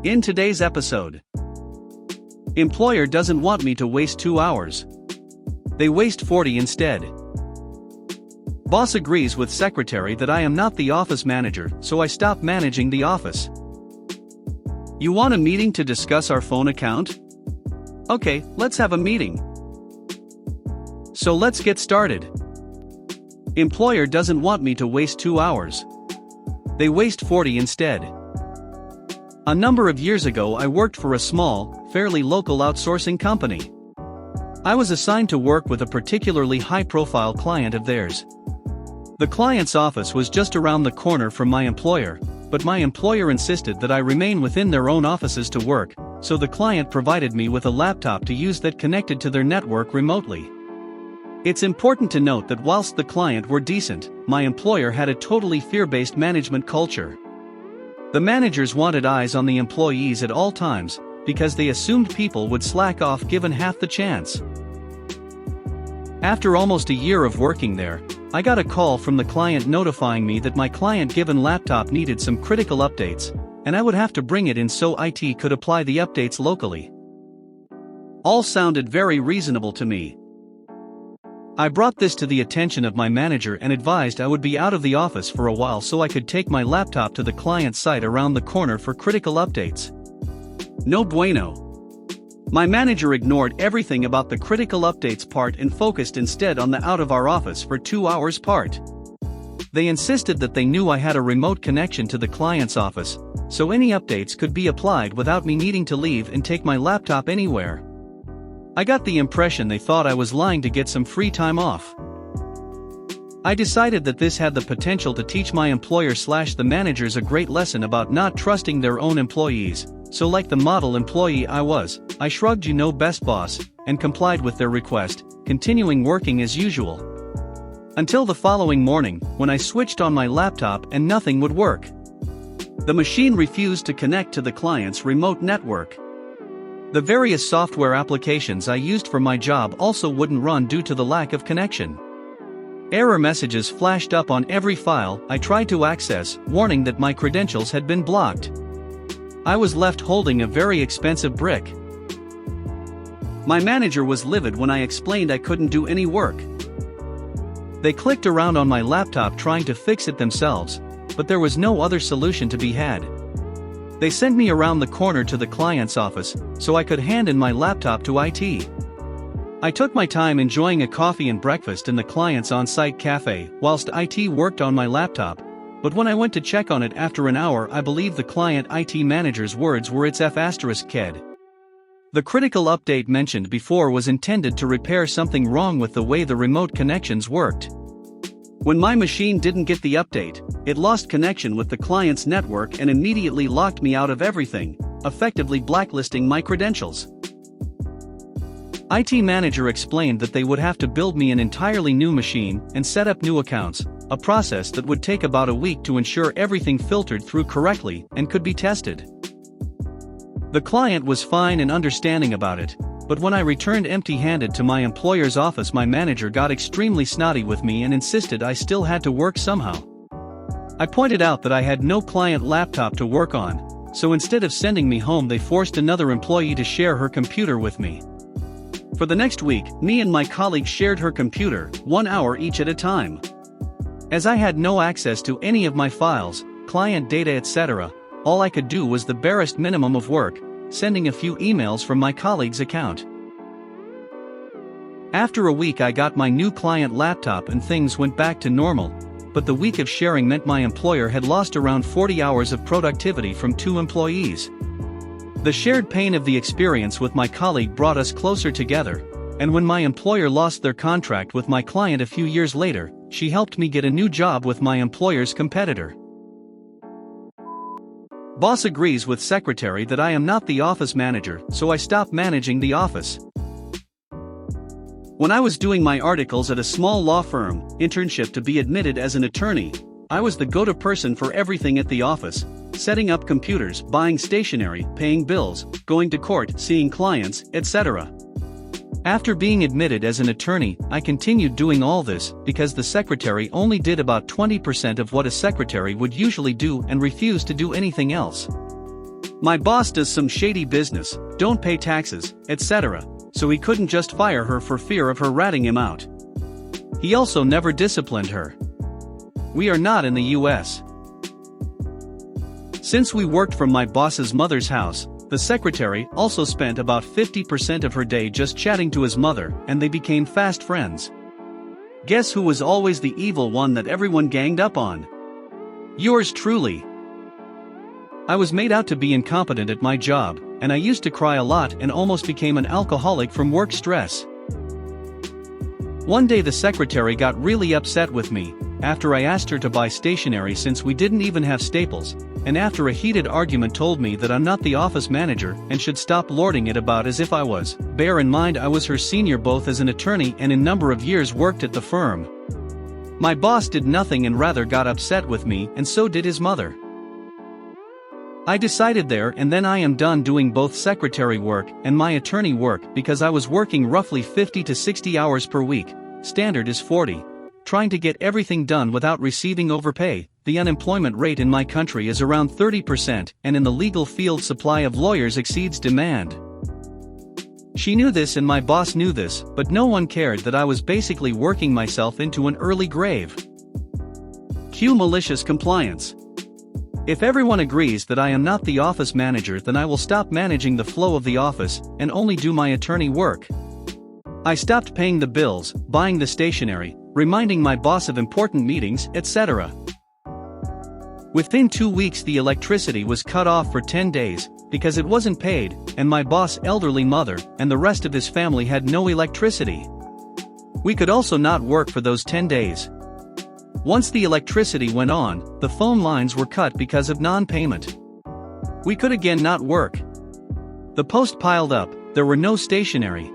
In today's episode, employer doesn't want me to waste 2 hours. They waste 40 instead. Boss agrees with secretary that I am not the office manager, so I stop managing the office. You want a meeting to discuss our phone account? Okay, let's have a meeting. So let's get started. Employer doesn't want me to waste 2 hours. They waste 40 instead. A number of years ago I worked for a small, fairly local outsourcing company. I was assigned to work with a particularly high-profile client of theirs. The client's office was just around the corner from my employer, but my employer insisted that I remain within their own offices to work, so the client provided me with a laptop to use that connected to their network remotely. It's important to note that whilst the client were decent, my employer had a totally fear-based management culture. The managers wanted eyes on the employees at all times, because they assumed people would slack off given half the chance. After almost a year of working there, I got a call from the client notifying me that my client-given laptop needed some critical updates, and I would have to bring it in so IT could apply the updates locally. All sounded very reasonable to me. I brought this to the attention of my manager and advised I would be out of the office for a while so I could take my laptop to the client's site around the corner for critical updates. No bueno. My manager ignored everything about the critical updates part and focused instead on the out of our office for 2 hours part. They insisted that they knew I had a remote connection to the client's office, so any updates could be applied without me needing to leave and take my laptop anywhere. I got the impression they thought I was lying to get some free time off. I decided that this had the potential to teach my employer/the managers a great lesson about not trusting their own employees, so like the model employee I was, I shrugged "you know best boss," and complied with their request, continuing working as usual. Until the following morning, when I switched on my laptop and nothing would work. The machine refused to connect to the client's remote network. The various software applications I used for my job also wouldn't run due to the lack of connection. Error messages flashed up on every file I tried to access, warning that my credentials had been blocked. I was left holding a very expensive brick. My manager was livid when I explained I couldn't do any work. They clicked around on my laptop trying to fix it themselves, but there was no other solution to be had. They sent me around the corner to the client's office, so I could hand in my laptop to IT. I took my time enjoying a coffee and breakfast in the client's on-site cafe, whilst IT worked on my laptop, but when I went to check on it after an hour I believe the client IT manager's words were "it's F***ked." The critical update mentioned before was intended to repair something wrong with the way the remote connections worked. When my machine didn't get the update, it lost connection with the client's network and immediately locked me out of everything, effectively blacklisting my credentials. IT manager explained that they would have to build me an entirely new machine and set up new accounts, a process that would take about a week to ensure everything filtered through correctly and could be tested. The client was fine and understanding about it, but when I returned empty-handed to my employer's office my manager got extremely snotty with me and insisted I still had to work somehow. I pointed out that I had no client laptop to work on, so instead of sending me home they forced another employee to share her computer with me. For the next week, me and my colleague shared her computer, 1 hour each at a time. As I had no access to any of my files, client data etc., all I could do was the barest minimum of work, sending a few emails from my colleague's account. After a week I got my new client laptop and things went back to normal, but the week of sharing meant my employer had lost around 40 hours of productivity from 2 employees. The shared pain of the experience with my colleague brought us closer together, and when my employer lost their contract with my client a few years later, she helped me get a new job with my employer's competitor. Boss agrees with secretary that I am not the office manager, so I stop managing the office. When I was doing my articles at a small law firm, internship to be admitted as an attorney, I was the go-to person for everything at the office, setting up computers, buying stationery, paying bills, going to court, seeing clients, etc. After being admitted as an attorney, I continued doing all this because the secretary only did about 20% of what a secretary would usually do and refused to do anything else. My boss does some shady business, don't pay taxes, etc., so he couldn't just fire her for fear of her ratting him out. He also never disciplined her. We are not in the US. Since we worked from my boss's mother's house, the secretary also spent about 50% of her day just chatting to his mother, and they became fast friends. Guess who was always the evil one that everyone ganged up on? Yours truly. I was made out to be incompetent at my job, and I used to cry a lot and almost became an alcoholic from work stress. One day the secretary got really upset with me, after I asked her to buy stationery since we didn't even have staples, and after a heated argument told me that I'm not the office manager and should stop lording it about as if I was. Bear in mind I was her senior both as an attorney and in number of years worked at the firm. My boss did nothing and rather got upset with me, and so did his mother. I decided there and then I am done doing both secretary work and my attorney work because I was working roughly 50 to 60 hours per week, standard is 40. Trying to get everything done without receiving overpay. The unemployment rate in my country is around 30%, and in the legal field supply of lawyers exceeds demand. She knew this and my boss knew this, but no one cared that I was basically working myself into an early grave. Cue malicious compliance. If everyone agrees that I am not the office manager, then I will stop managing the flow of the office and only do my attorney work. I stopped paying the bills, buying the stationery, reminding my boss of important meetings, etc. Within 2 weeks the electricity was cut off for 10 days, because it wasn't paid, and my boss' elderly mother and the rest of his family had no electricity. We could also not work for those 10 days. Once the electricity went on, the phone lines were cut because of non-payment. We could again not work. The post piled up, there were no stationery.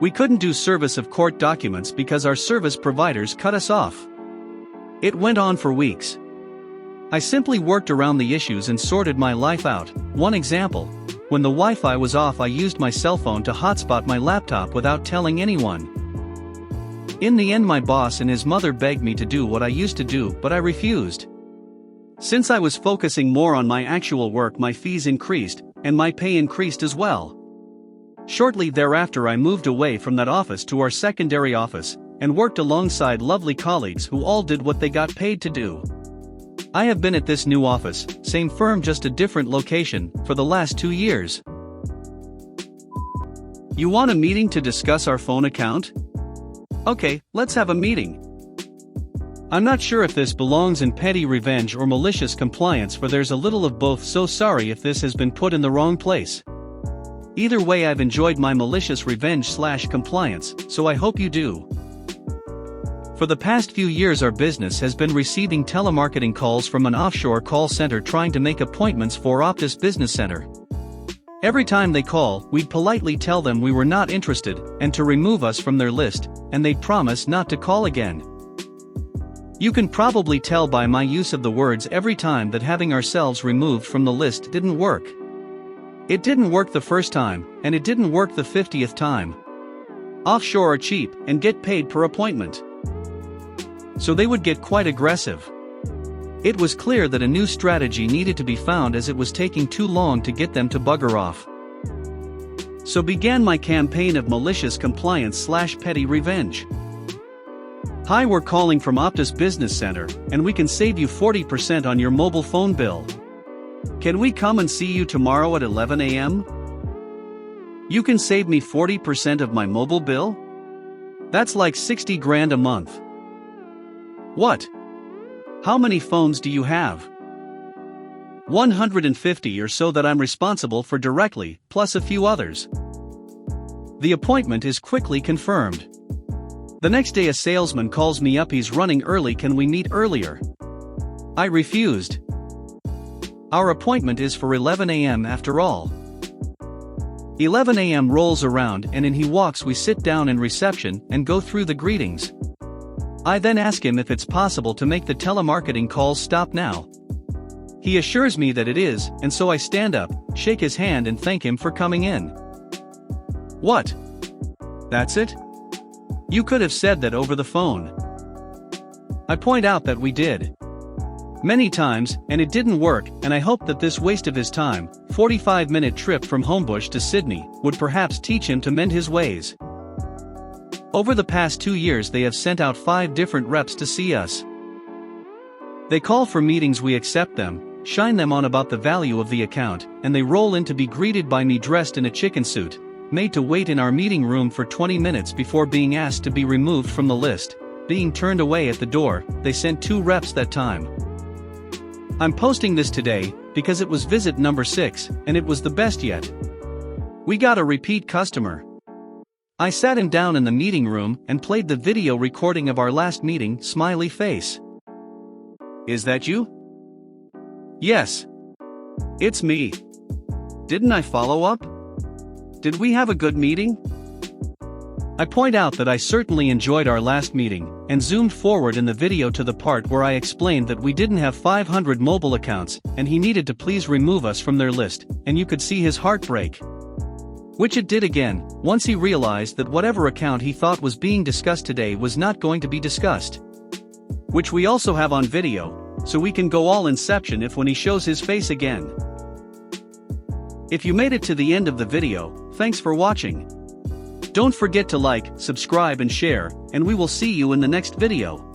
We couldn't do service of court documents because our service providers cut us off. It went on for weeks. I simply worked around the issues and sorted my life out. One example: when the Wi-Fi was off, I used my cell phone to hotspot my laptop without telling anyone. In the end, my boss and his mother begged me to do what I used to do, but I refused. Since I was focusing more on my actual work, my fees increased, and my pay increased as well. Shortly thereafter I moved away from that office to our secondary office, and worked alongside lovely colleagues who all did what they got paid to do. I have been at this new office, same firm just a different location, for the last 2 years. You want a meeting to discuss our phone account? Okay, let's have a meeting. I'm not sure if this belongs in petty revenge or malicious compliance, for there's a little of both, so sorry if this has been put in the wrong place. Either way, I've enjoyed my malicious revenge/compliance, so I hope you do. For the past few years our business has been receiving telemarketing calls from an offshore call center trying to make appointments for Optus Business Center. Every time they call, we'd politely tell them we were not interested, and to remove us from their list, and they'd promise not to call again. You can probably tell by my use of the words every time that having ourselves removed from the list didn't work. It didn't work the first time, and it didn't work the 50th time. Offshore are cheap, and get paid per appointment. So they would get quite aggressive. It was clear that a new strategy needed to be found, as it was taking too long to get them to bugger off. So began my campaign of malicious compliance/petty revenge. Hi, we're calling from Optus Business Center, and we can save you 40% on your mobile phone bill. Can we come and see you tomorrow at 11 a.m.? You can save me 40% of my mobile bill? That's like 60 grand a month. What? How many phones do you have? 150 or so that I'm responsible for directly, plus a few others. The appointment is quickly confirmed. The next day a salesman calls me up, he's running early, can we meet earlier? I refused. Our appointment is for 11 a.m. after all. 11 a.m. rolls around and in he walks. We sit down in reception and go through the greetings. I then ask him if it's possible to make the telemarketing calls stop now. He assures me that it is, and so I stand up, shake his hand and thank him for coming in. What? That's it? You could have said that over the phone. I point out that we did. many times, and it didn't work, and I hoped that this waste of his time, 45-minute trip from Homebush to Sydney, would perhaps teach him to mend his ways. Over the past 2 years they have sent out 5 different reps to see us. They call for meetings, we accept them, shine them on about the value of the account, and they roll in to be greeted by me dressed in a chicken suit, made to wait in our meeting room for 20 minutes before being asked to be removed from the list, being turned away at the door. They sent 2 reps that time. I'm posting this today, because it was visit number 6, and it was the best yet. We got a repeat customer. I sat him down in the meeting room and played the video recording of our last meeting, smiley face. Is that you? Yes. It's me. Didn't I follow up? Did we have a good meeting? I point out that I certainly enjoyed our last meeting, and zoomed forward in the video to the part where I explained that we didn't have 500 mobile accounts, and he needed to please remove us from their list, and you could see his heart break. Which it did again, once he realized that whatever account he thought was being discussed today was not going to be discussed. Which we also have on video, so we can go all inception if when he shows his face again. If you made it to the end of the video, thanks for watching. Don't forget to like, subscribe and share, and we will see you in the next video.